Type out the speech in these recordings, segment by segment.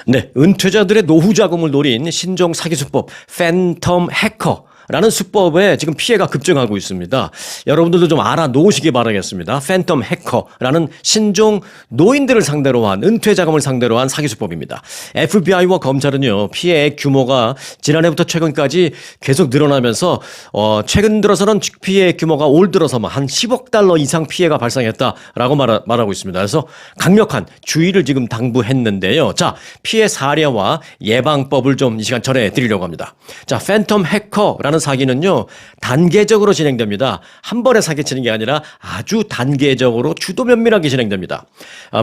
네, 은퇴자들의 노후 자금을 노린 신종 사기 수법 팬텀 해커라는 수법에 지금 피해가 급증하고 있습니다. 여러분들도 좀 알아놓으시기 바라겠습니다. 팬텀 해커라는 신종 노인들을 상대로 한 은퇴 자금을 상대로 한 사기 수법입니다. FBI와 검찰은요, 피해의 규모가 지난해부터 최근까지 계속 늘어나면서 최근 들어서는 피해의 규모가 올 들어서만 한 10억 달러 이상 피해가 발생했다라고 말하고 있습니다. 그래서 강력한 주의를 지금 당부했는데요. 자, 피해 사례와 예방법을 좀 이 시간 전해드리려고 합니다. 자, 팬텀 해커라는 사기는요, 단계적으로 진행됩니다. 한 번에 사기치는 게 아니라 아주 단계적으로 주도 면밀하게 진행됩니다.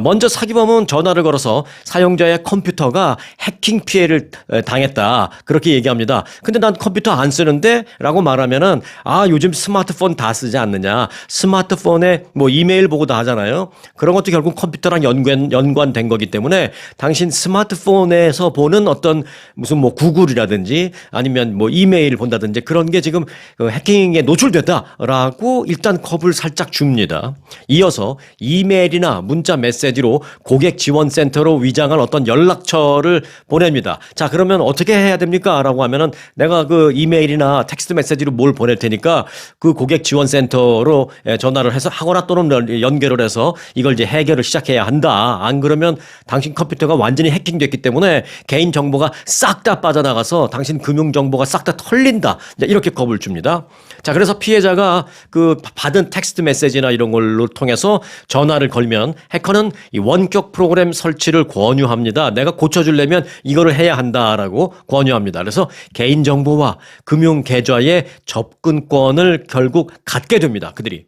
먼저 사기범은 전화를 걸어서 사용자의 컴퓨터가 해킹 피해를 당했다, 그렇게 얘기합니다. 근데 난 컴퓨터 안 쓰는데? 라고 말하면은, 요즘 스마트폰 다 쓰지 않느냐, 스마트폰에 뭐 이메일 보고도 하잖아요. 그런 것도 결국 컴퓨터랑 연관된 거기 때문에 당신 스마트폰에서 보는 어떤 무슨 뭐 구글이라든지 아니면 뭐 이메일 본다든지 그런 게 지금 해킹에 노출됐다라고 일단 겁을 살짝 줍니다. 이어서 이메일이나 문자 메시지로 고객 지원센터로 위장한 어떤 연락처를 보냅니다. 자, 그러면 어떻게 해야 됩니까? 라고 하면은 내가 그 이메일이나 텍스트 메시지로 뭘 보낼 테니까 그 고객 지원센터로 전화를 해서 하거나 또는 연결을 해서 이걸 이제 해결을 시작해야 한다. 안 그러면 당신 컴퓨터가 완전히 해킹됐기 때문에 개인 정보가 싹 다 빠져나가서 당신 금융 정보가 싹 다 털린다. 이렇게 겁을 줍니다. 자, 그래서 피해자가 그 받은 텍스트 메시지나 이런 걸로 통해서 전화를 걸면 해커는 이 원격 프로그램 설치를 권유합니다. 내가 고쳐주려면 이거를 해야 한다라고 권유합니다. 그래서 개인 정보와 금융 계좌의 접근권을 결국 갖게 됩니다. 그들이.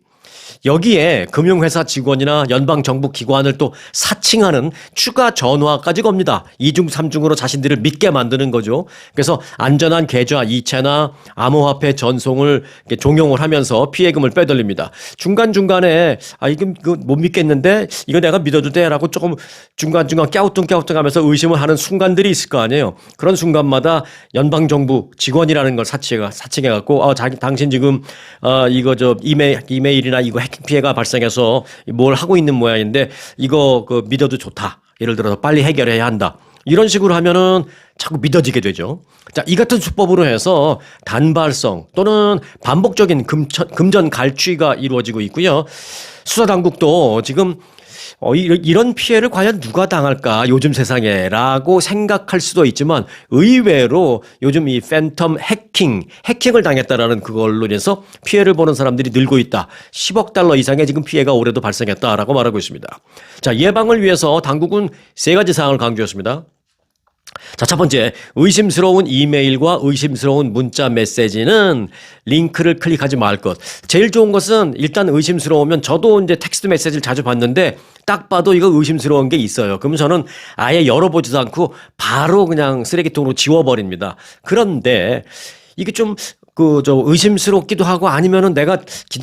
여기에 금융회사 직원이나 연방정부 기관을 또 사칭하는 추가 전화까지 겁니다. 이중 삼중으로 자신들을 믿게 만드는 거죠. 그래서 안전한 계좌 이체나 암호화폐 전송을 종용을 하면서 피해금을 빼돌립니다. 중간중간에 이거 못 믿겠는데 이거 내가 믿어도 돼? 라고 조금 중간중간 깨우뚱깨우뚱하면서 의심을 하는 순간들이 있을 거 아니에요. 그런 순간마다 연방정부 직원이라는 걸 사칭해갖고 당신 지금 이메일이나 이거 해킹 피해가 발생해서 뭘 하고 있는 모양인데 이거 믿어도 좋다. 예를 들어서 빨리 해결해야 한다. 이런 식으로 하면은 자꾸 믿어지게 되죠. 자, 이 같은 수법으로 해서 단발성 또는 반복적인 금전 갈취가 이루어지고 있고요. 수사당국도 지금 이런 피해를 과연 누가 당할까 요즘 세상에라고 생각할 수도 있지만 의외로 요즘 이 팬텀 해킹을 당했다라는 그걸로 인해서 피해를 보는 사람들이 늘고 있다. 10억 달러 이상의 지금 피해가 올해도 발생했다라고 말하고 있습니다. 자, 예방을 위해서 당국은 세 가지 사항을 강조했습니다. 자, 첫 번째, 의심스러운 이메일과 의심스러운 문자 메시지는 링크를 클릭하지 말 것. 제일 좋은 것은 일단 의심스러우면 저도 이제 텍스트 메시지를 자주 봤는데 딱 봐도 이거 의심스러운 게 있어요. 그러면 저는 아예 열어보지도 않고 바로 그냥 쓰레기통으로 지워버립니다. 그런데 이게 좀 의심스럽기도 하고 아니면은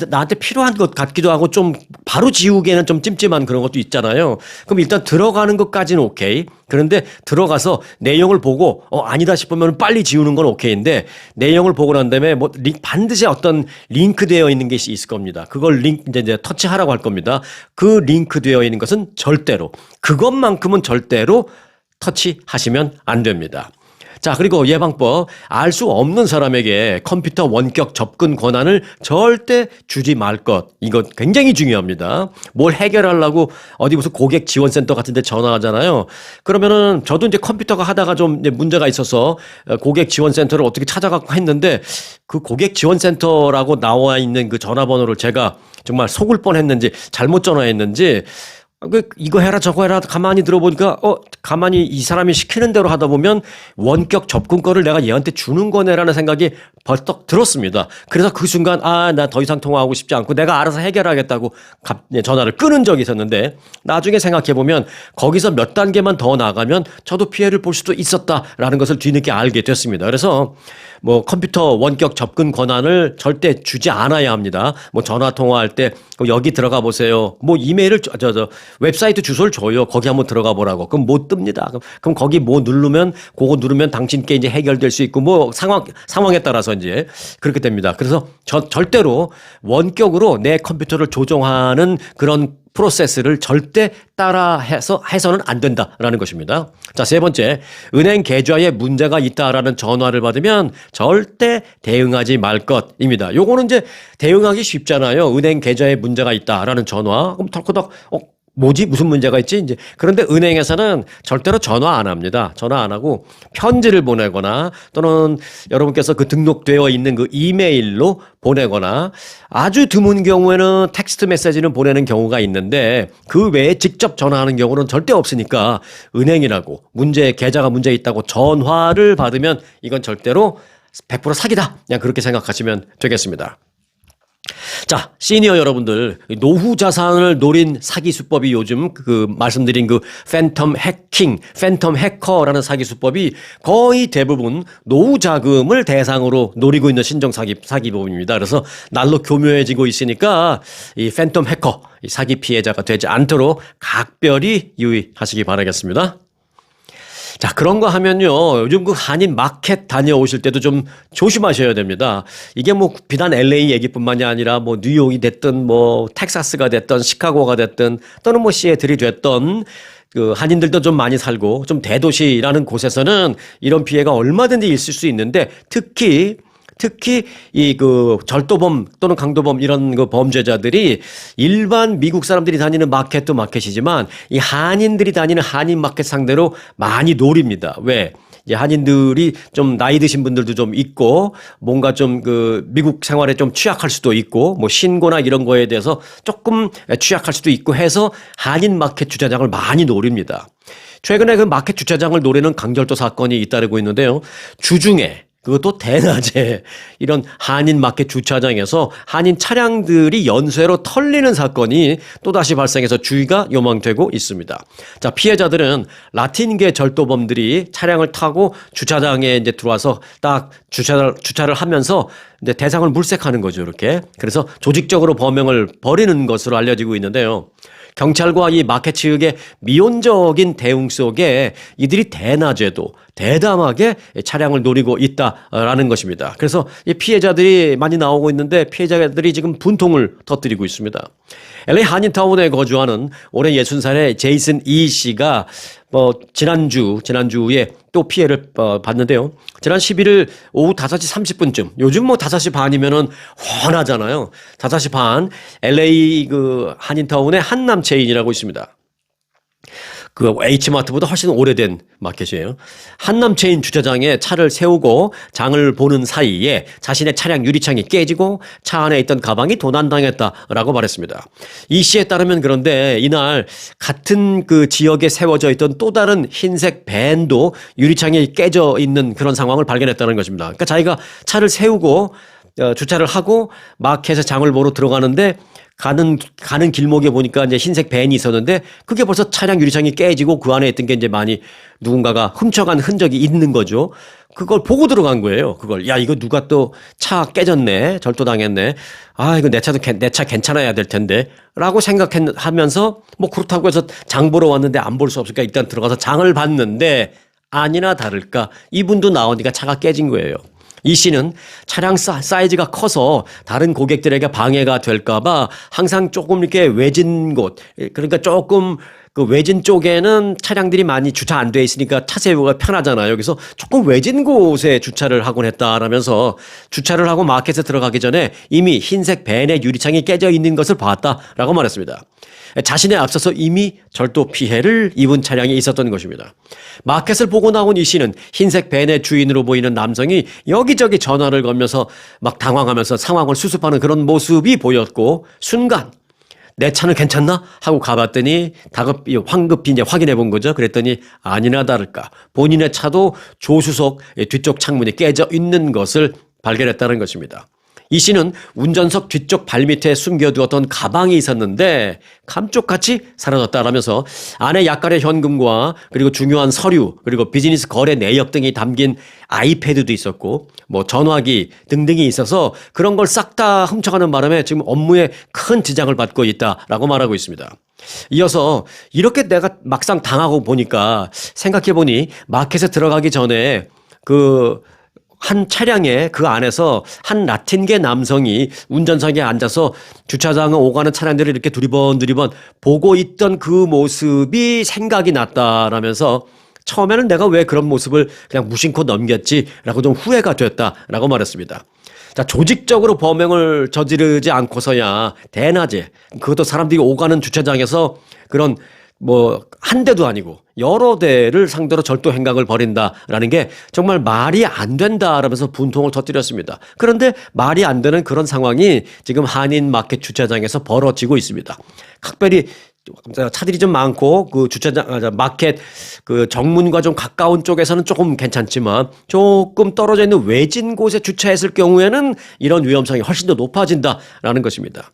나한테 필요한 것 같기도 하고 좀 바로 지우기에는 좀 찜찜한 그런 것도 있잖아요. 그럼 일단 들어가는 것까지는 오케이. 그런데 들어가서 내용을 보고 아니다 싶으면 빨리 지우는 건 오케이인데 내용을 보고 난 다음에 반드시 어떤 링크되어 있는 것이 있을 겁니다. 그걸 이제 터치하라고 할 겁니다. 그 링크되어 있는 것은 그것만큼은 절대로 터치하시면 안 됩니다. 자, 그리고 예방법. 알 수 없는 사람에게 컴퓨터 원격 접근 권한을 절대 주지 말 것. 이거 굉장히 중요합니다. 뭘 해결하려고 어디 무슨 고객 지원센터 같은 데 전화하잖아요. 그러면은 저도 이제 컴퓨터가 하다가 좀 이제 문제가 있어서 고객 지원센터를 어떻게 찾아가고 했는데 그 고객 지원센터라고 나와 있는 그 전화번호를 제가 정말 속을 뻔했는지 잘못 전화했는지 이거 해라 저거 해라 가만히 들어보니까 가만히 이 사람이 시키는 대로 하다 보면 원격 접근권을 내가 얘한테 주는 거네라는 생각이 벌떡 들었습니다. 그래서 그 순간 나 더 이상 통화하고 싶지 않고 내가 알아서 해결하겠다고 전화를 끊은 적이 있었는데 나중에 생각해 보면 거기서 몇 단계만 더 나가면 저도 피해를 볼 수도 있었다라는 것을 뒤늦게 알게 됐습니다. 그래서 컴퓨터 원격 접근 권한을 절대 주지 않아야 합니다. 전화 통화할 때 여기 들어가 보세요. 이메일을 웹사이트 주소를 줘요. 거기 한번 들어가 보라고. 그럼 못 뜹니다. 그럼 거기 뭐 누르면 그거 누르면 당신께 이제 해결될 수 있고 뭐 상황에 따라서 이제 그렇게 됩니다. 그래서 절대로 원격으로 내 컴퓨터를 조종하는 그런 프로세스를 절대 해서는 안 된다라는 것입니다. 자, 세 번째, 은행 계좌에 문제가 있다라는 전화를 받으면 절대 대응하지 말 것입니다. 요거는 이제 대응하기 쉽잖아요. 은행 계좌에 문제가 있다라는 전화. 그럼 털커덕 뭐지? 무슨 문제가 있지? 이제 그런데 은행에서는 절대로 전화 안 합니다. 전화 안 하고 편지를 보내거나 또는 여러분께서 그 등록되어 있는 그 이메일로 보내거나 아주 드문 경우에는 텍스트 메시지는 보내는 경우가 있는데 그 외에 직접 전화하는 경우는 절대 없으니까 은행이라고 계좌가 문제 있다고 전화를 받으면 이건 절대로 100% 사기다. 그냥 그렇게 생각하시면 되겠습니다. 자, 시니어 여러분들, 노후 자산을 노린 사기 수법이 요즘 말씀드린 팬텀 해커라는 사기 수법이 거의 대부분 노후 자금을 대상으로 노리고 있는 신종 사기법입니다. 그래서 날로 교묘해지고 있으니까 이 팬텀 해커, 이 사기 피해자가 되지 않도록 각별히 유의하시기 바라겠습니다. 자, 그런 거 하면요. 요즘 한인 마켓 다녀오실 때도 좀 조심하셔야 됩니다. 이게 뭐 비단 LA 얘기뿐만이 아니라 뭐 뉴욕이 됐든 뭐 텍사스가 됐든 시카고가 됐든 또는 뭐 시애틀이 됐던 한인들도 좀 많이 살고 좀 대도시라는 곳에서는 이런 피해가 얼마든지 있을 수 있는데 특히 이 절도범 또는 강도범 이런 범죄자들이 일반 미국 사람들이 다니는 마켓도 마켓이지만 이 한인들이 다니는 한인 마켓 상대로 많이 노립니다. 왜? 이제 한인들이 좀 나이 드신 분들도 좀 있고 뭔가 좀 미국 생활에 좀 취약할 수도 있고 뭐 신고나 이런 거에 대해서 조금 취약할 수도 있고 해서 한인 마켓 주차장을 많이 노립니다. 최근에 그 마켓 주차장을 노리는 강절도 사건이 잇따르고 있는데요. 주중에 그것도 대낮에 이런 한인 마켓 주차장에서 한인 차량들이 연쇄로 털리는 사건이 또다시 발생해서 주의가 요망되고 있습니다. 자, 피해자들은 라틴계 절도범들이 차량을 타고 주차장에 이제 들어와서 딱 주차를 하면서 이제 대상을 물색하는 거죠, 이렇게. 그래서 조직적으로 범행을 벌이는 것으로 알려지고 있는데요. 경찰과 이 마켓 측의 미온적인 대응 속에 이들이 대낮에도 대담하게 차량을 노리고 있다라는 것입니다. 그래서 이 피해자들이 많이 나오고 있는데 피해자들이 지금 분통을 터뜨리고 있습니다. LA 한인타운에 거주하는 올해 60살의 제이슨 이 씨가 지난주에 또 피해를 봤는데요. 지난 11일 오후 5시 30분쯤, 요즘 뭐 5시 반이면은 훤하잖아요. 5시 반, LA 한인타운의 한남 체인이라고 있습니다. H마트보다 훨씬 오래된 마켓이에요. 한남 체인 주차장에 차를 세우고 장을 보는 사이에 자신의 차량 유리창이 깨지고 차 안에 있던 가방이 도난당했다라고 말했습니다. 이 씨에 따르면 그런데 이날 같은 지역에 세워져 있던 또 다른 흰색 밴도 유리창이 깨져 있는 그런 상황을 발견했다는 것입니다. 그러니까 자기가 차를 세우고 주차를 하고 마켓에 장을 보러 들어가는데 가는 길목에 보니까 이제 흰색 밴이 있었는데 그게 벌써 차량 유리창이 깨지고 그 안에 있던 게 이제 많이 누군가가 훔쳐간 흔적이 있는 거죠. 그걸 보고 들어간 거예요. 야, 이거 누가 또 차 깨졌네. 절도당했네. 아, 이거 내 차 괜찮아야 될 텐데. 라고 생각하면서 뭐 그렇다고 해서 장 보러 왔는데 안 볼 수 없으니까 일단 들어가서 장을 봤는데 아니나 다를까 이분도 나오니까 차가 깨진 거예요. 이 씨는 차량 사이즈가 커서 다른 고객들에게 방해가 될까봐 항상 조금 이렇게 외진 곳, 그러니까 조금 외진 쪽에는 차량들이 많이 주차 안 돼 있으니까 차 세우기가 편하잖아요. 여기서 조금 외진 곳에 주차를 하곤 했다라면서 주차를 하고 마켓에 들어가기 전에 이미 흰색 밴의 유리창이 깨져 있는 것을 봤다라고 말했습니다. 자신에 앞서서 이미 절도 피해를 입은 차량이 있었던 것입니다. 마켓을 보고 나온 이 씨는 흰색 밴의 주인으로 보이는 남성이 여기저기 전화를 걸면서 막 당황하면서 상황을 수습하는 그런 모습이 보였고 순간 내 차는 괜찮나? 하고 가봤더니 황급히 이제 확인해 본 거죠. 그랬더니 아니나 다를까 본인의 차도 조수석 뒤쪽 창문이 깨져 있는 것을 발견했다는 것입니다. 이 씨는 운전석 뒤쪽 발밑에 숨겨두었던 가방이 있었는데 감쪽같이 사라졌다라면서 안에 약간의 현금과 그리고 중요한 서류 그리고 비즈니스 거래 내역 등이 담긴 아이패드도 있었고 뭐 전화기 등등이 있어서 그런 걸 싹 다 훔쳐가는 바람에 지금 업무에 큰 지장을 받고 있다라고 말하고 있습니다. 이어서 이렇게 내가 막상 당하고 보니까 생각해보니 마켓에 들어가기 전에 한 차량에 그 안에서 한 라틴계 남성이 운전석에 앉아서 주차장을 오가는 차량들을 이렇게 두리번 보고 있던 그 모습이 생각이 났다라면서 처음에는 내가 왜 그런 모습을 그냥 무심코 넘겼지라고 좀 후회가 됐다라고 말했습니다. 자, 조직적으로 범행을 저지르지 않고서야 대낮에 그것도 사람들이 오가는 주차장에서 그런 한 대도 아니고 여러 대를 상대로 절도 행각을 벌인다라는 게 정말 말이 안 된다라면서 분통을 터뜨렸습니다. 그런데 말이 안 되는 그런 상황이 지금 한인 마켓 주차장에서 벌어지고 있습니다. 각별히 차들이 좀 많고 그 주차장 마켓 그 정문과 좀 가까운 쪽에서는 조금 괜찮지만 조금 떨어져 있는 외진 곳에 주차했을 경우에는 이런 위험성이 훨씬 더 높아진다라는 것입니다.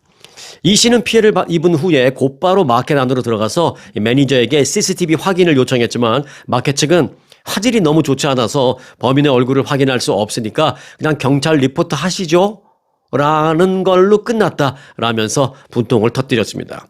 이 씨는 피해를 입은 후에 곧바로 마켓 안으로 들어가서 매니저에게 CCTV 확인을 요청했지만 마켓 측은 화질이 너무 좋지 않아서 범인의 얼굴을 확인할 수 없으니까 그냥 경찰 리포트 하시죠? 라는 걸로 끝났다라면서 분통을 터뜨렸습니다.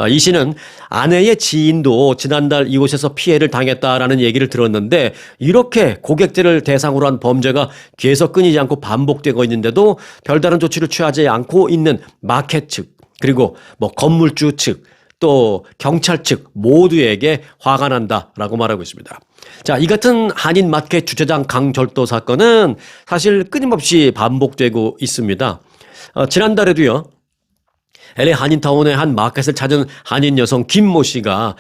이 씨는 아내의 지인도 지난달 이곳에서 피해를 당했다라는 얘기를 들었는데 이렇게 고객들을 대상으로 한 범죄가 계속 끊이지 않고 반복되고 있는데도 별다른 조치를 취하지 않고 있는 마켓 측 그리고 건물주 측 또 경찰 측 모두에게 화가 난다라고 말하고 있습니다. 자, 이 같은 한인 마켓 주차장 강절도 사건은 사실 끊임없이 반복되고 있습니다. 지난달에도요. LA 한인타운의 한 마켓을 찾은 한인 여성 김모 씨가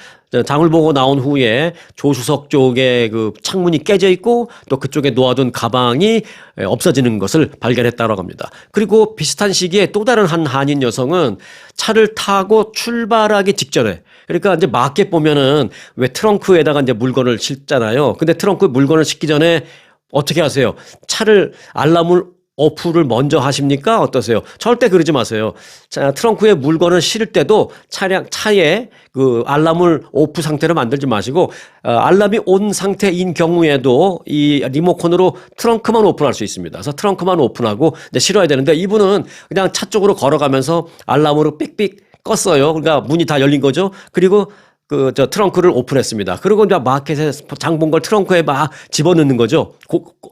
장을 보고 나온 후에 조수석 쪽에 그 창문이 깨져 있고 또 그쪽에 놓아둔 가방이 없어지는 것을 발견했다고 합니다. 그리고 비슷한 시기에 또 다른 한 한인 여성은 차를 타고 출발하기 직전에 그러니까 이제 마켓 보면은 왜 트렁크에다가 이제 물건을 싣잖아요. 근데 트렁크 물건을 싣기 전에 어떻게 하세요? 차를 알람을 오프를 먼저 하십니까? 어떠세요? 절대 그러지 마세요. 자, 트렁크에 물건을 실을 때도 차에 그 알람을 오프 상태로 만들지 마시고, 알람이 온 상태인 경우에도 이 리모컨으로 트렁크만 오픈할 수 있습니다. 그래서 트렁크만 오픈하고 이제 실어야 되는데 이분은 그냥 차 쪽으로 걸어가면서 알람으로 삑삑 껐어요. 그러니까 문이 다 열린 거죠. 그리고 트렁크를 오픈했습니다. 그리고 이제 마켓에 장 본 걸 트렁크에 막 집어넣는 거죠.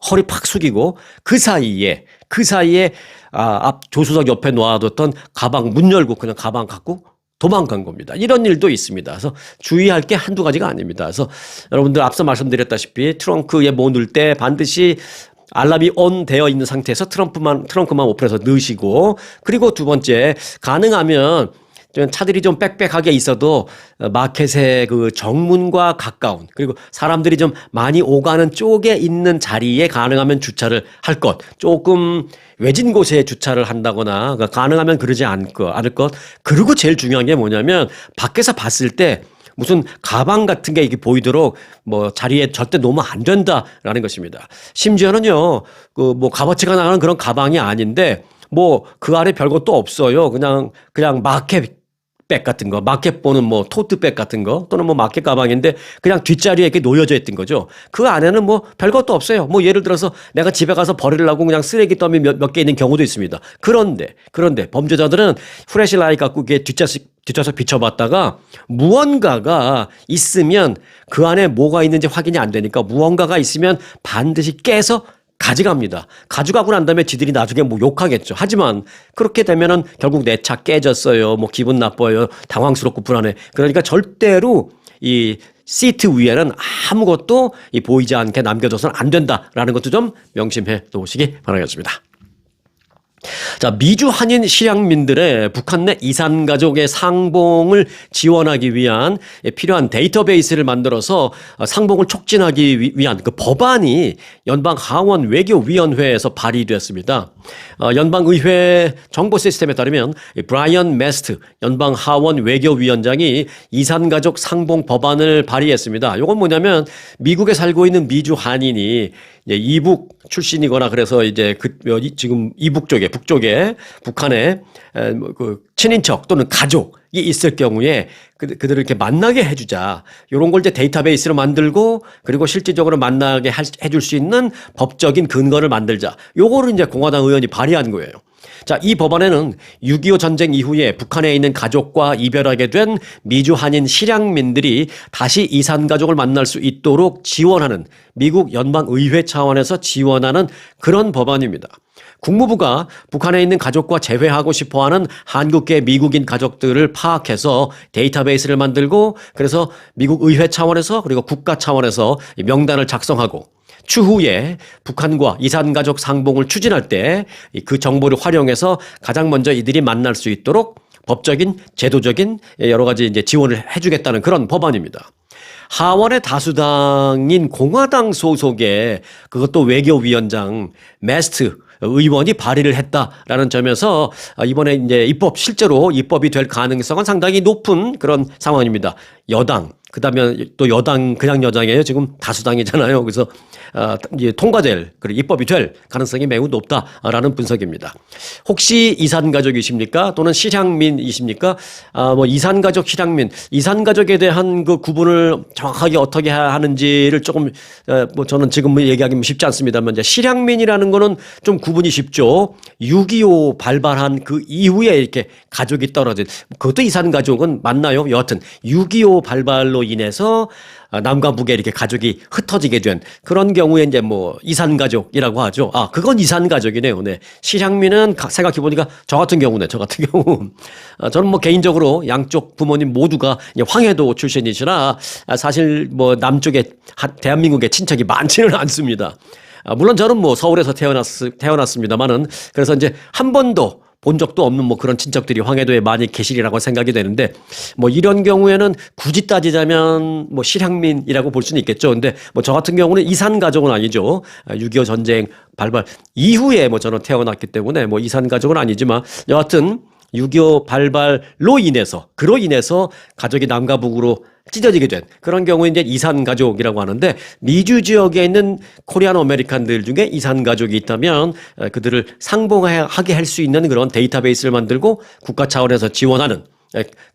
허리 팍 숙이고 그 사이에 앞 조수석 옆에 놓아뒀던 가방 문 열고 그냥 가방 갖고 도망간 겁니다. 이런 일도 있습니다. 그래서 주의할 게 한두 가지가 아닙니다. 그래서 여러분들 앞서 말씀드렸다시피 트렁크에 뭐 넣을 때 반드시 알람이 온 되어 있는 상태에서 트렁크만 오픈해서 넣으시고 그리고 두 번째 가능하면 차들이 좀 빽빽하게 있어도 마켓의 그 정문과 가까운 그리고 사람들이 좀 많이 오가는 쪽에 있는 자리에 가능하면 주차를 할 것. 조금 외진 곳에 주차를 한다거나 그러니까 가능하면 그러지 않을 것. 그리고 제일 중요한 게 뭐냐면 밖에서 봤을 때 무슨 가방 같은 게 이렇게 보이도록 자리에 절대 놓으면 안 된다라는 것입니다. 심지어는요, 값어치가 나가는 그런 가방이 아닌데 그 안에 별것도 없어요. 그냥 마켓백 같은 거, 마켓 보는 토트백 같은 거, 또는 마켓 가방인데 그냥 뒷자리에 이렇게 놓여져 있던 거죠. 그 안에는 별것도 없어요. 예를 들어서 내가 집에 가서 버리려고 그냥 쓰레기 더미 몇 개 있는 경우도 있습니다. 그런데 범죄자들은 후레시라이트 갖고 이게 뒷좌석 비춰봤다가 무언가가 있으면 그 안에 뭐가 있는지 확인이 안 되니까 무언가가 있으면 반드시 깨서 가져갑니다. 가져가고 난 다음에 지들이 나중에 욕하겠죠. 하지만 그렇게 되면은 결국 내 차 깨졌어요. 기분 나빠요. 당황스럽고 불안해. 그러니까 절대로 이 시트 위에는 아무것도 보이지 않게 남겨둬서는 안 된다라는 것도 좀 명심해 놓으시기 바라겠습니다. 자, 미주 한인 실향민들의 북한 내 이산 가족의 상봉을 지원하기 위한 필요한 데이터베이스를 만들어서 상봉을 촉진하기 위한 그 법안이 연방 하원 외교위원회에서 발의됐습니다. 연방의회 정보 시스템에 따르면 브라이언 메스트 연방 하원 외교위원장이 이산가족 상봉 법안을 발의했습니다. 이건 뭐냐면 미국에 살고 있는 미주 한인이 이북 출신이거나 그래서 이제 지금 이북 쪽에 북쪽에 북한에 그 친인척 또는 가족이 있을 경우에 그들을 이렇게 만나게 해주자. 이런 걸 이제 데이터베이스로 만들고 그리고 실질적으로 만나게 해줄 수 있는 법적인 근거를 만들자. 요거를 이제 공화당 의원이 발의한 거예요. 자, 이 법안에는 6.25 전쟁 이후에 북한에 있는 가족과 이별하게 된 미주 한인 실향민들이 다시 이산가족을 만날 수 있도록 지원하는 미국 연방의회 차원에서 지원하는 그런 법안입니다. 국무부가 북한에 있는 가족과 재회하고 싶어하는 한국계 미국인 가족들을 파악해서 데이터베이스를 만들고 그래서 미국 의회 차원에서 그리고 국가 차원에서 명단을 작성하고 추후에 북한과 이산가족 상봉을 추진할 때 그 정보를 활용해서 가장 먼저 이들이 만날 수 있도록 법적인, 제도적인 여러 가지 이제 지원을 해주겠다는 그런 법안입니다. 하원의 다수당인 공화당 소속의 그것도 외교위원장 메스트 의원이 발의를 했다라는 점에서 이번에 이제 실제로 입법이 될 가능성은 상당히 높은 그런 상황입니다. 여당, 그 다음에 또 여당, 그냥 여당이에요. 지금 다수당이잖아요. 그래서 이제 통과될, 그리고 입법이 될 가능성이 매우 높다라는 분석입니다. 혹시 이산가족이십니까? 또는 실향민이십니까? 뭐 이산가족, 실향민, 이산가족에 대한 그 구분을 정확하게 어떻게 하는지를 조금 뭐 저는 지금 얘기하기 쉽지 않습니다만 이제 실향민이라는 거는 좀 구분이 쉽죠. 6.25 발발한 그 이후에 이렇게 가족이 떨어진 그것도 이산가족은 맞나요? 여하튼 6.25 발발로 인해서 남과 북에 이렇게 가족이 흩어지게 된 그런 경우에 이제 뭐 이산가족이라고 하죠. 그건 이산가족이네요. 네. 실향민은 생각해보니까 저 같은 경우네. 저 같은 경우. 저는 뭐 개인적으로 양쪽 부모님 모두가 황해도 출신이시라 사실 뭐 남쪽에 대한민국에 친척이 많지는 않습니다. 물론 저는 뭐 서울에서 태어났습니다만은 그래서 이제 한 번도 본 적도 없는 뭐 그런 친척들이 황해도에 많이 계시리라고 생각이 되는데 뭐 이런 경우에는 굳이 따지자면 뭐 실향민이라고 볼 수는 있겠죠. 근데 뭐 저 같은 경우는 이산가족은 아니죠. 6.25 전쟁 발발 이후에 뭐 저는 태어났기 때문에 뭐 이산가족은 아니지만 여하튼 6.25 발발로 인해서 그로 인해서 가족이 남과 북으로 찢어지게 된 그런 경우에 이제 이산가족이라고 하는데 미주 지역에 있는 코리안 아메리칸들 중에 이산가족이 있다면 그들을 상봉하게 할 수 있는 그런 데이터베이스를 만들고 국가 차원에서 지원하는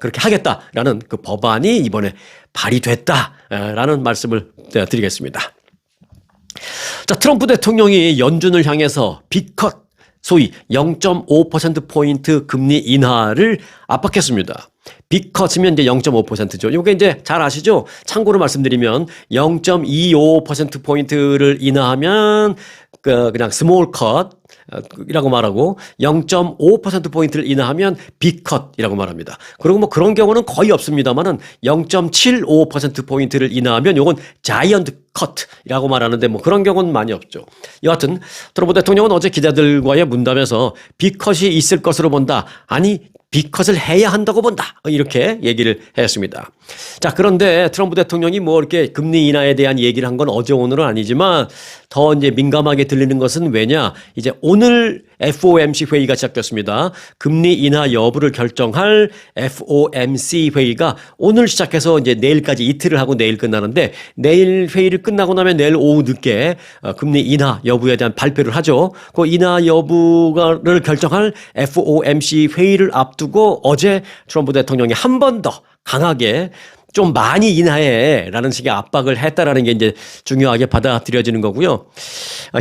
그렇게 하겠다라는 그 법안이 이번에 발의됐다라는 말씀을 드리겠습니다. 자, 트럼프 대통령이 연준을 향해서 빅컷 소위 0.5%포인트 금리 인하를 압박했습니다. 빅컷이면 이제 0.5%죠. 이게 이제 잘 아시죠? 참고로 말씀드리면 0.25%포인트를 인하하면 그냥 스몰 컷이라고 말하고 0.5%포인트를 인하하면 빅컷이라고 말합니다. 그리고 뭐 그런 경우는 거의 없습니다만은 0.75%포인트를 인하하면 요건 자이언트 컷이라고 말하는데 뭐 그런 경우는 많이 없죠. 여하튼 트럼프 대통령은 어제 기자들과의 문담에서 빅컷이 있을 것으로 본다. 아니 빅컷을 해야 한다고 본다. 이렇게 얘기를 했습니다. 자, 그런데 트럼프 대통령이 뭐 이렇게 금리 인하에 대한 얘기를 한 건 어제 오늘은 아니지만 더 이제 민감하게 들리는 것은 왜냐? 이제 오늘 FOMC 회의가 시작됐습니다. 금리 인하 여부를 결정할 FOMC 회의가 오늘 시작해서 이제 내일까지 이틀을 하고 내일 끝나는데 내일 회의를 끝나고 나면 내일 오후 늦게 금리 인하 여부에 대한 발표를 하죠. 그 인하 여부를 결정할 FOMC 회의를 앞두고 어제 트럼프 대통령이 한 번 더 강하게 좀 많이 인하해라는 식의 압박을 했다라는 게 이제 중요하게 받아들여지는 거고요.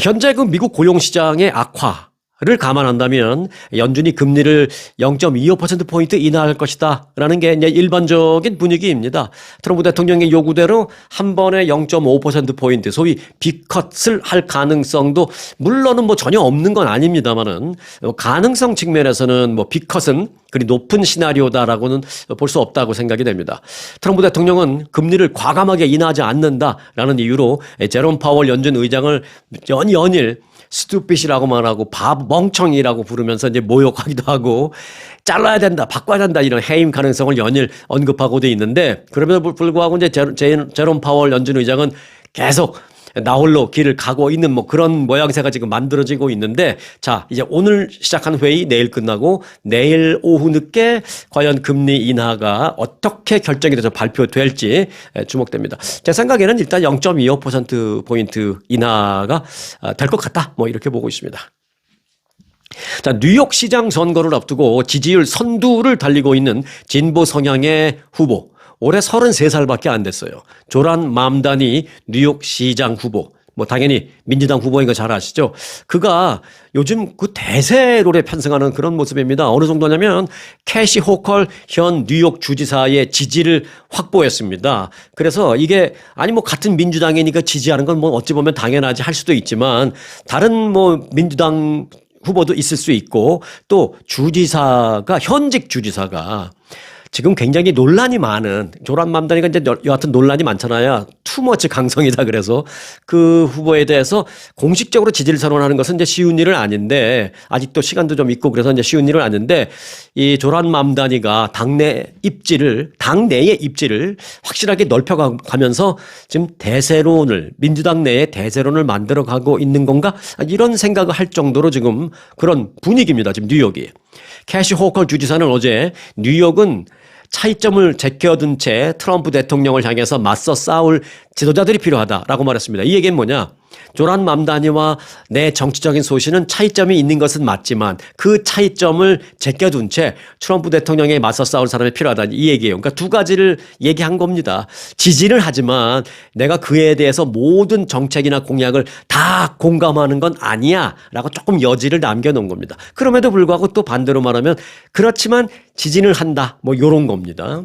현재 그 미국 고용시장의 악화를 감안한다면 연준이 금리를 0.25%포인트 인하할 것이다 라는 게 이제 일반적인 분위기입니다. 트럼프 대통령의 요구대로 한 번에 0.5%포인트 소위 빅컷을 할 가능성도 물론은 뭐 전혀 없는 건 아닙니다만은 가능성 측면에서는 뭐 빅컷은 그리 높은 시나리오다라고는 볼 수 없다고 생각이 됩니다. 트럼프 대통령은 금리를 과감하게 인하하지 않는다라는 이유로 제롬 파월 연준 의장을 연일 스투핏이라고 말하고 멍청이라고 부르면서 이제 모욕하기도 하고 잘라야 된다, 바꿔야 된다 이런 해임 가능성을 연일 언급하고 돼 있는데 그럼에도 불구하고 이제 제롬 파월 연준 의장은 계속 나홀로 길을 가고 있는 뭐 그런 모양새가 지금 만들어지고 있는데, 자, 이제 오늘 시작한 회의 내일 끝나고 내일 오후 늦게 과연 금리 인하가 어떻게 결정이 돼서 발표될지 주목됩니다. 제 생각에는 일단 0.25%포인트 인하가 될 것 같다. 뭐 이렇게 보고 있습니다. 자, 뉴욕 시장 선거를 앞두고 지지율 선두를 달리고 있는 진보 성향의 후보. 올해 33살밖에 안 됐어요. 조란 맘다니 뉴욕 시장 후보. 뭐 당연히 민주당 후보인 거 잘 아시죠? 그가 요즘 그 대세론에 편승하는 그런 모습입니다. 어느 정도냐면 캐시 호컬 현 뉴욕 주지사의 지지를 확보했습니다. 그래서 이게 아니 뭐 같은 민주당이니까 지지하는 건 뭐 어찌 보면 당연하지 할 수도 있지만 다른 뭐 민주당 후보도 있을 수 있고 또 주지사가 현직 주지사가 지금 굉장히 논란이 많은 조란 맘다니가 이제 여하튼 논란이 많잖아요. 투머치 강성이다 그래서 그 후보에 대해서 공식적으로 지지를 선언하는 것은 이제 쉬운 일은 아닌데 아직도 시간도 좀 있고 그래서 이제 쉬운 일은 아닌데 이 조란 맘다니가 당내의 입지를 확실하게 넓혀가면서 지금 대세론을 민주당 내에 대세론을 만들어가고 있는 건가 이런 생각을 할 정도로 지금 그런 분위기입니다. 지금 뉴욕이. 캐시 호컬 주지사는 어제 뉴욕은 차이점을 제껴둔 채 트럼프 대통령을 향해서 맞서 싸울 지도자들이 필요하다라고 말했습니다. 이 얘기는 뭐냐? 조란 맘다니와 내 정치적인 소신은 차이점이 있는 것은 맞지만 그 차이점을 제껴둔 채 트럼프 대통령에 맞서 싸울 사람이 필요하다. 이 얘기예요. 그러니까 두 가지를 얘기한 겁니다. 지지를 하지만 내가 그에 대해서 모든 정책이나 공약을 다 공감하는 건 아니야 라고 조금 여지를 남겨놓은 겁니다. 그럼에도 불구하고 또 반대로 말하면 그렇지만 지지를 한다. 뭐 이런 겁니다.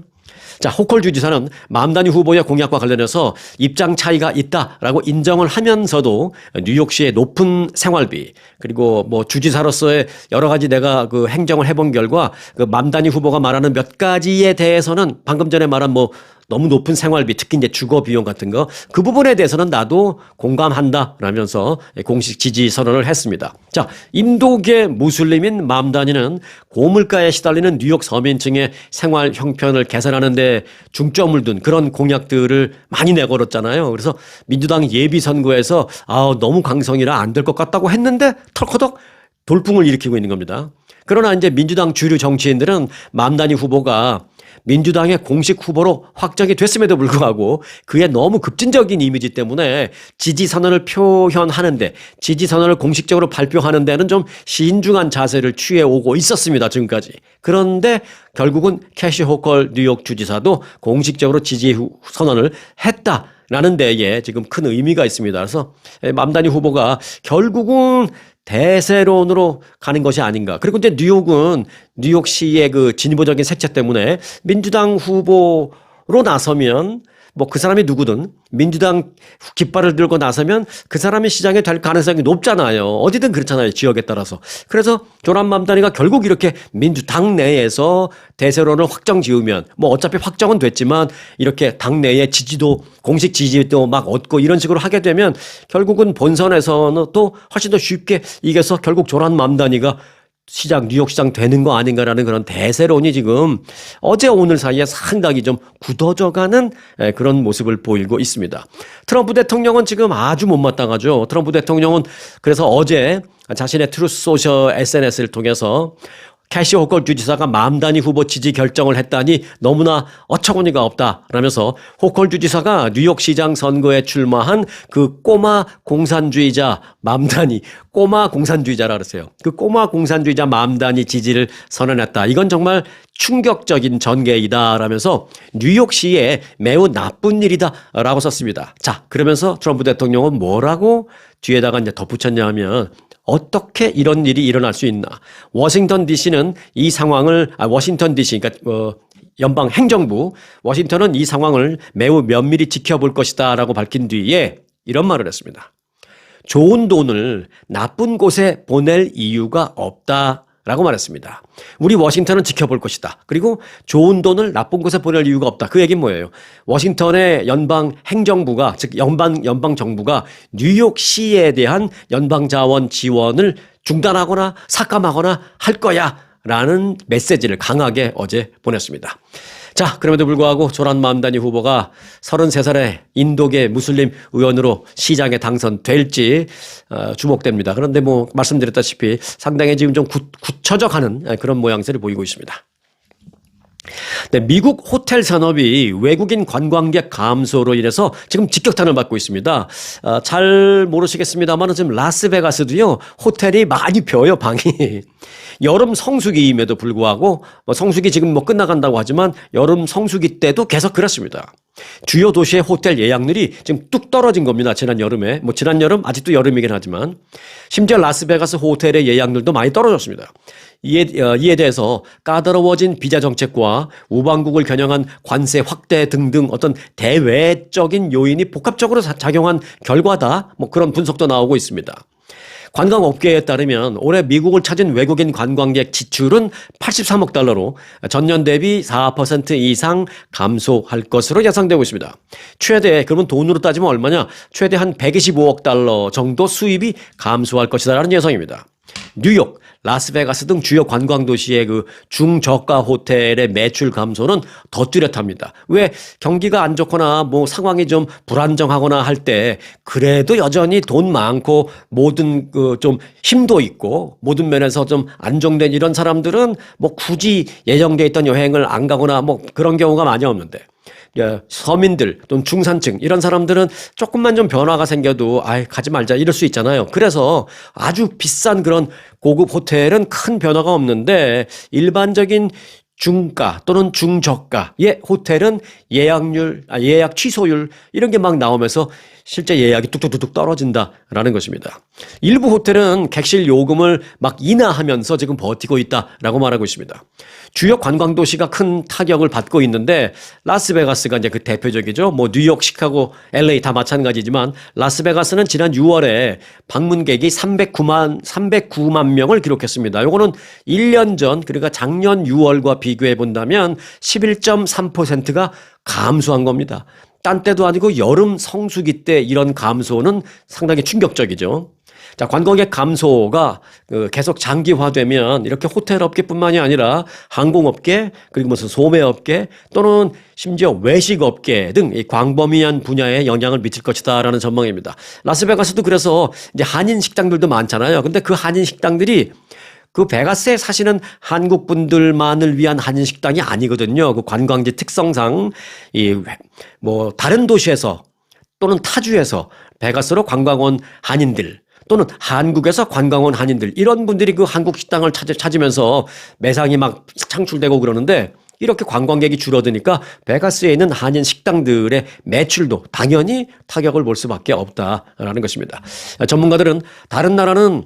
자, 호컬 주지사는 맘다니 후보의 공약과 관련해서 입장 차이가 있다라고 인정을 하면서도 뉴욕시의 높은 생활비 그리고 뭐 주지사로서의 여러 가지 내가 그 행정을 해본 결과 그 맘다니 후보가 말하는 몇 가지에 대해서는 방금 전에 말한 뭐 너무 높은 생활비 특히 이제 주거 비용 같은 거 그 부분에 대해서는 나도 공감한다 라면서 공식 지지 선언을 했습니다. 자, 인도계 무슬림인 맘다니는 고물가에 시달리는 뉴욕 서민층의 생활 형편을 개선하는 데 중점을 둔 그런 공약들을 많이 내걸었잖아요. 그래서 민주당 예비 선거에서 너무 강성이라 안 될 것 같다고 했는데 털커덕 돌풍을 일으키고 있는 겁니다. 그러나 이제 민주당 주류 정치인들은 맘다니 후보가 민주당의 공식 후보로 확정이 됐음에도 불구하고 그의 너무 급진적인 이미지 때문에 지지 선언을 표현하는데 지지 선언을 공식적으로 발표하는 데는 좀 신중한 자세를 취해오고 있었습니다. 지금까지. 그런데 결국은 캐시 호컬 뉴욕 주지사도 공식적으로 지지 선언을 했다라는 데에 지금 큰 의미가 있습니다. 그래서 맘다니 후보가 결국은 대세론으로 가는 것이 아닌가. 그리고 이제 뉴욕은 뉴욕시의 그 진보적인 색채 때문에 민주당 후보로 나서면 뭐 그 사람이 누구든 민주당 깃발을 들고 나서면 그 사람이 시장에 될 가능성이 높잖아요. 어디든 그렇잖아요. 지역에 따라서. 그래서 조란 맘다니가 결국 이렇게 민주당 내에서 대세론을 확정 지으면 뭐 어차피 확정은 됐지만 이렇게 당 내에 지지도 공식 지지도 막 얻고 이런 식으로 하게 되면 결국은 본선에서는 또 훨씬 더 쉽게 이겨서 결국 조란 맘다니가 뉴욕 시장 되는 거 아닌가라는 그런 대세론이 지금 어제 오늘 사이에 상당히 좀 굳어져가는 그런 모습을 보이고 있습니다. 트럼프 대통령은 지금 아주 못마땅하죠. 트럼프 대통령은 그래서 어제 자신의 트루스 소셜 SNS를 통해서 캐시 호컬 주지사가 맘다니 후보 지지 결정을 했다니 너무나 어처구니가 없다라면서 호컬 주지사가 뉴욕시장 선거에 출마한 그 꼬마 공산주의자 맘다니 꼬마 공산주의자라 그러세요. 그 꼬마 공산주의자 맘다니 지지를 선언했다. 이건 정말 충격적인 전개이다라면서 뉴욕시에 매우 나쁜 일이다라고 썼습니다. 자, 그러면서 트럼프 대통령은 뭐라고 뒤에다가 이제 덧붙였냐 하면 어떻게 이런 일이 일어날 수 있나? 워싱턴 DC는 이 상황을 워싱턴 DC 그러니까 연방 행정부 워싱턴은 이 상황을 매우 면밀히 지켜볼 것이다라고 밝힌 뒤에 이런 말을 했습니다. 좋은 돈을 나쁜 곳에 보낼 이유가 없다라고 말했습니다. 우리 워싱턴은 지켜볼 것이다. 그리고 좋은 돈을 나쁜 곳에 보낼 이유가 없다. 그 얘기는 뭐예요? 워싱턴의 연방 행정부가 즉 연방 정부가 뉴욕시에 대한 연방 자원 지원을 중단하거나 삭감하거나 할 거야 라는 메시지를 강하게 어제 보냈습니다. 자, 그럼에도 불구하고 조란 맘다니 후보가 33살의 인도계 무슬림 의원으로 시장에 당선될지 주목됩니다. 그런데 뭐 말씀드렸다시피 상당히 지금 좀 굳혀져 가는 그런 모양새를 보이고 있습니다. 네, 미국 호텔 산업이 외국인 관광객 감소로 인해서 지금 직격탄을 받고 있습니다. 잘 모르시겠습니다만 지금 라스베가스도요, 호텔이 많이 벼요, 방이. 여름 성수기임에도 불구하고, 성수기 지금 뭐 끝나간다고 하지만 여름 성수기 때도 계속 그렇습니다. 주요 도시의 호텔 예약률이 지금 뚝 떨어진 겁니다. 지난 여름에. 뭐 지난 여름 아직도 여름이긴 하지만 심지어 라스베가스 호텔의 예약률도 많이 떨어졌습니다. 이에 대해서 까다로워진 비자 정책과 우방국을 겨냥한 관세 확대 등등 어떤 대외적인 요인이 복합적으로 작용한 결과다. 뭐 그런 분석도 나오고 있습니다. 관광업계에 따르면 올해 미국을 찾은 외국인 관광객 지출은 83억 달러로 전년 대비 4% 이상 감소할 것으로 예상되고 있습니다. 최대, 그러면 돈으로 따지면 얼마냐? 최대 한 125억 달러 정도 수입이 감소할 것이다라는 예상입니다. 뉴욕, 라스베가스 등 주요 관광 도시의 그 중저가 호텔의 매출 감소는 더 뚜렷합니다. 왜 경기가 안 좋거나 뭐 상황이 좀 불안정하거나 할 때 그래도 여전히 돈 많고 모든 그 좀 힘도 있고 모든 면에서 좀 안정된 이런 사람들은 뭐 굳이 예정돼 있던 여행을 안 가거나 뭐 그런 경우가 많이 없는데 서민들 또는 중산층 이런 사람들은 조금만 좀 변화가 생겨도 가지 말자 이럴 수 있잖아요. 그래서 아주 비싼 그런 고급 호텔은 큰 변화가 없는데 일반적인 중가 또는 중저가의 호텔은 예약 취소율 이런 게 막 나오면서 실제 예약이 뚝뚝뚝 떨어진다라는 것입니다. 일부 호텔은 객실 요금을 막 인하하면서 지금 버티고 있다라고 말하고 있습니다. 주요 관광 도시가 큰 타격을 받고 있는데 라스베가스가 이제 그 대표적이죠. 뭐 뉴욕, 시카고, LA 다 마찬가지지만 라스베가스는 지난 6월에 방문객이 309만 명을 기록했습니다. 요거는 1년 전 그러니까 작년 6월과 비교해 본다면 11.3%가 감소한 겁니다. 딴 때도 아니고 여름 성수기 때 이런 감소는 상당히 충격적이죠. 자, 관광객 감소가 계속 장기화되면 이렇게 호텔 업계뿐만이 아니라 항공업계 그리고 무슨 소매업계 또는 심지어 외식업계 등 이 광범위한 분야에 영향을 미칠 것이다라는 전망입니다. 라스베가스도 그래서 이제 한인 식당들도 많잖아요. 근데 그 한인 식당들이 그 베가스에 사시는 한국 분들만을 위한 한인 식당이 아니거든요. 그 관광지 특성상 뭐 다른 도시에서 또는 타주에서 베가스로 관광 온 한인들 또는 한국에서 관광 온 한인들 이런 분들이 그 한국 식당을 찾으면서 매상이 막 창출되고 그러는데 이렇게 관광객이 줄어드니까 베가스에 있는 한인 식당들의 매출도 당연히 타격을 볼 수밖에 없다라는 것입니다. 전문가들은 다른 나라는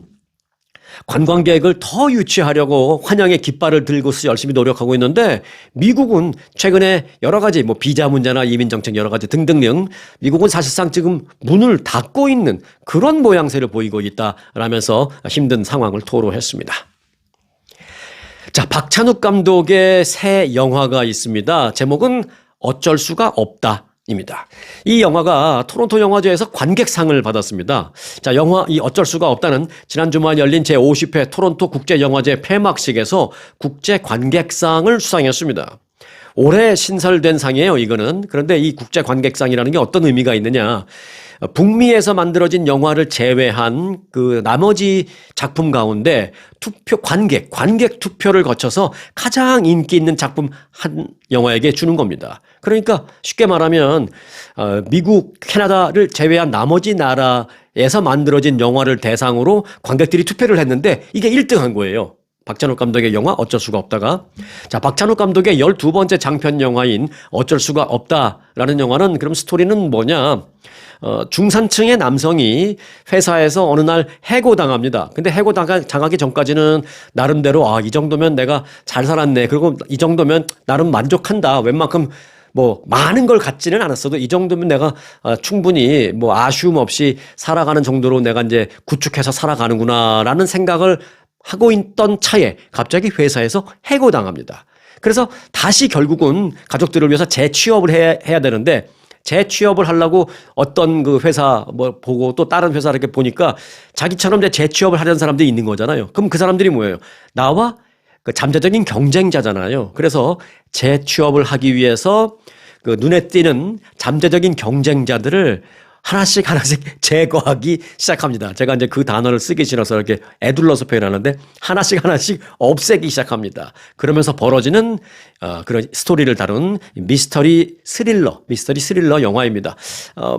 관광객을 더 유치하려고 환영의 깃발을 들고서 열심히 노력하고 있는데 미국은 최근에 여러 가지 뭐 비자 문제나 이민 정책 여러 가지 등등 미국은 사실상 지금 문을 닫고 있는 그런 모양새를 보이고 있다라면서 힘든 상황을 토로했습니다. 자, 박찬욱 감독의 새 영화가 있습니다. 제목은 어쩔 수가 없다. 입니다. 이 영화가 토론토 영화제에서 관객상을 받았습니다. 자, 영화 이 어쩔 수가 없다는 지난 주말 열린 제50회 토론토 국제영화제 폐막식에서 국제 관객상을 수상했습니다. 올해 신설된 상이에요, 이거는. 그런데 이 국제 관객상이라는 게 어떤 의미가 있느냐? 북미에서 만들어진 영화를 제외한 그 나머지 작품 가운데 관객 투표를 거쳐서 가장 인기 있는 작품 한 영화에게 주는 겁니다. 그러니까 쉽게 말하면 미국, 캐나다를 제외한 나머지 나라에서 만들어진 영화를 대상으로 관객들이 투표를 했는데 이게 1등한 거예요. 박찬욱 감독의 영화 어쩔 수가 없다가. 자, 박찬욱 감독의 12번째 장편 영화인 어쩔 수가 없다라는 영화는 그럼 스토리는 뭐냐? 중산층의 남성이 회사에서 어느 날 해고당합니다. 근데 해고당하기 전까지는 나름대로 이 정도면 내가 잘 살았네. 그리고 이 정도면 나름 만족한다. 웬만큼 뭐 많은 걸 갖지는 않았어도 이 정도면 내가 충분히 뭐 아쉬움 없이 살아가는 정도로 내가 이제 구축해서 살아가는구나라는 생각을 하고 있던 차에 갑자기 회사에서 해고당합니다. 그래서 다시 결국은 가족들을 위해서 재취업을 해야 되는데 재취업을 하려고 어떤 그 회사 뭐 보고 또 다른 회사 이렇게 보니까 자기처럼 이제 재취업을 하려는 사람들이 있는 거잖아요. 그럼 그 사람들이 뭐예요? 나와 그 잠재적인 경쟁자잖아요. 그래서 재취업을 하기 위해서 그 눈에 띄는 잠재적인 경쟁자들을 하나씩 제거하기 시작합니다. 제가 이제 그 단어를 쓰기 싫어서 이렇게 애둘러서 표현하는데 하나씩 없애기 시작합니다. 그러면서 벌어지는 그런 스토리를 다룬 미스터리 스릴러 영화입니다.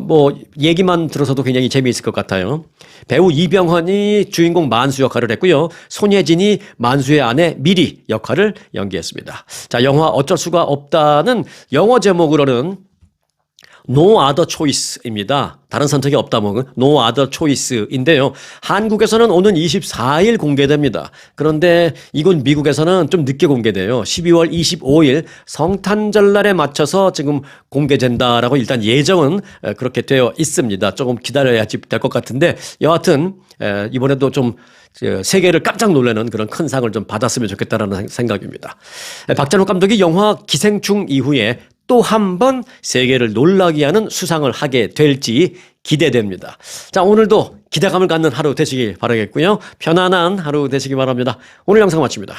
뭐 얘기만 들어서도 굉장히 재미있을 것 같아요. 배우 이병헌이 주인공 만수 역할을 했고요. 손예진이 만수의 아내 미리 역할을 연기했습니다. 자, 영화 어쩔 수가 없다는 영어 제목으로는 No Other Choice입니다. 다른 선택이 없다 먹은 No Other Choice인데요. 한국에서는 오는 24일 공개됩니다. 그런데 이곳 미국에서는 좀 늦게 공개돼요. 12월 25일 성탄절날에 맞춰서 지금 공개된다라고 일단 예정은 그렇게 되어 있습니다. 조금 기다려야지 될 것 같은데 여하튼 이번에도 좀 세계를 깜짝 놀라는 그런 큰 상을 좀 받았으면 좋겠다라는 생각입니다. 박찬욱 감독이 영화 기생충 이후에 또 한 번 세계를 놀라게 하는 수상을 하게 될지 기대됩니다. 자, 오늘도 기대감을 갖는 하루 되시기 바라겠고요. 편안한 하루 되시기 바랍니다. 오늘 영상 마칩니다.